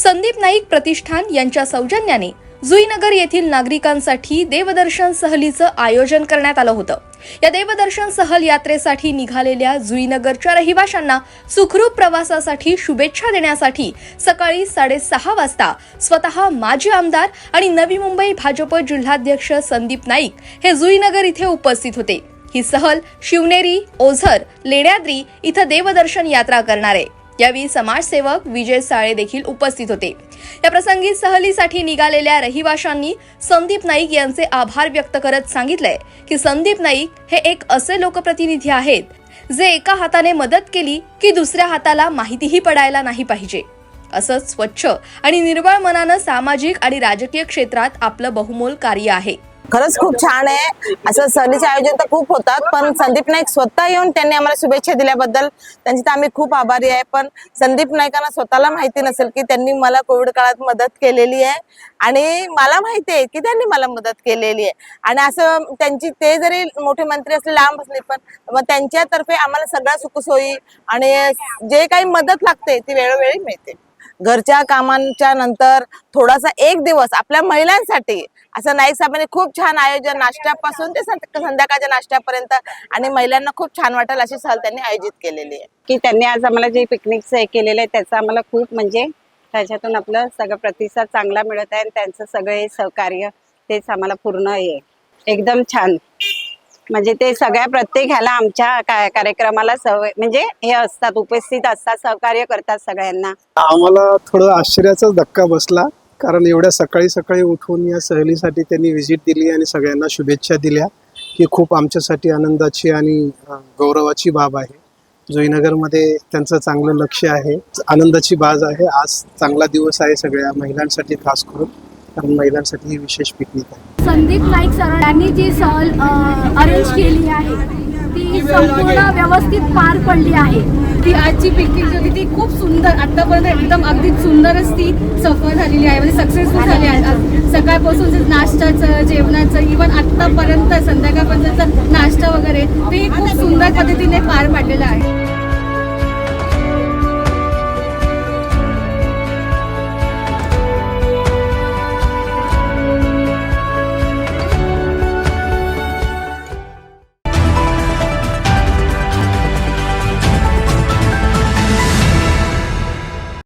संदीप नाईक प्रतिष्ठान यांच्या सौजन्याने जुईनगर येथील नागरिकांसाठी देवदर्शन सहलीचं आयोजन करण्यात आलं होतं। या देवदर्शन सहल यात्रेसाठी निघालेल्या जुईनगरच्या रहिवाशांना सुखरूप प्रवासासाठी शुभेच्छा देण्यासाठी सकाळी 6:30 वाजता स्वतः माजी आमदार आणि नवी मुंबई भाजप जिल्हाध्यक्ष संदीप नाईक हे जुईनगर इथे उपस्थित होते। ही सहल शिवनेरी, ओझर, लेण्याद्री इथं देवदर्शन यात्रा करणार आहे। यावेळी समाजसेवक विजय साळे देखील उपस्थित होते। या प्रसंगी सहलीसाठी निघालेल्या रहिवाशांनी संदीप नाईक यांचे आभार व्यक्त करत सांगितले की संदीप नाईक हे एक असे लोकप्रतिनिधी आहेत जे एका हाताने मदत केली की दुसऱ्या हाताला माहितीही पडायला नाही पाहिजे। असंच स्वच्छ आणि निर्मळ मनानं सामाजिक आणि राजकीय क्षेत्रात आपलं बहुमोल कार्य आहे। खरंच खूप छान आहे। असं सहलीचे आयोजन तर खूप होतात, पण संदीप नाईक स्वतः येऊन त्यांनी आम्हाला शुभेच्छा दिल्याबद्दल त्यांचे तर आम्ही खूप आभारी आहे। पण संदीप नाईकांना स्वतःला माहिती नसेल की त्यांनी मला कोविड काळात मदत केलेली आहे आणि मला माहिती आहे की त्यांनी मला मदत केलेली आहे। आणि असं त्यांची ते जरी मोठे मंत्री असले, लांब असले, पण त्यांच्यातर्फे आम्हाला सगळ्या सुखसोयी आणि जे काही मदत लागते ती वेळोवेळी मिळते। घरच्या कामांच्या नंतर थोडासा एक दिवस आपल्या महिलांसाठी असं नाईक साहेबांनी खूप छान आयोजन, नाश्त्यापासून ते संध्याकाळच्या नाश्त्यापर्यंत, आणि महिलांना खूप छान वाटेल अशी सहल त्यांनी आयोजित केलेली आहे। की त्यांनी आज आम्हाला जे पिकनिकचं हे केलेलं आहे त्याचं आम्हाला खूप म्हणजे त्याच्यातून आपलं सगळं प्रतिसाद चांगला मिळत आहे आणि त्यांचं सगळं हे सहकार्य तेच आम्हाला पूर्ण आहे एकदम छान। म्हणजे ते सगळ्या प्रत्येक ह्याला आमच्या कार्यक्रमाला म्हणजे हे असतात, उपस्थित असतात, सहकार्य करतात सगळ्यांना। आम्हाला थोडं आश्चर्याचाच धक्का बसला, कारण एवढ्या सकाळी सकाळी उठून या सहलीसाठी त्यांनी व्हिजिट दिली आणि सगळ्यांना शुभेच्छा दिल्या, की खूप आमच्यासाठी आनंदाची आणि गौरवाची बाब आहे। जुईनगरमध्ये त्यांचं चांगलं लक्ष आहे, आनंदाची बाज आहे। आज चांगला दिवस आहे सगळ्या महिलांसाठी, खास करून कारण महिलांसाठी ही विशेष पिकनिक आहे। संदीप नाईक सर यांनी जी सहल अरेंज केली आहे ती संपूर्ण व्यवस्थित पार पडली आहे। ती आजची पिकनिक जी होती ती खूप सुंदर, आतापर्यंत एकदम अगदी सुंदरच ती सफल झालेली आहे, म्हणजे सक्सेसफुल झाली आहे। सकाळपासून नाश्त्याचं, जेवणाचं, इव्हन आतापर्यंत संध्याकाळपर्यंतचा नाश्ता वगैरे ते खूप सुंदर पद्धतीने पार पाडलेलं आहे।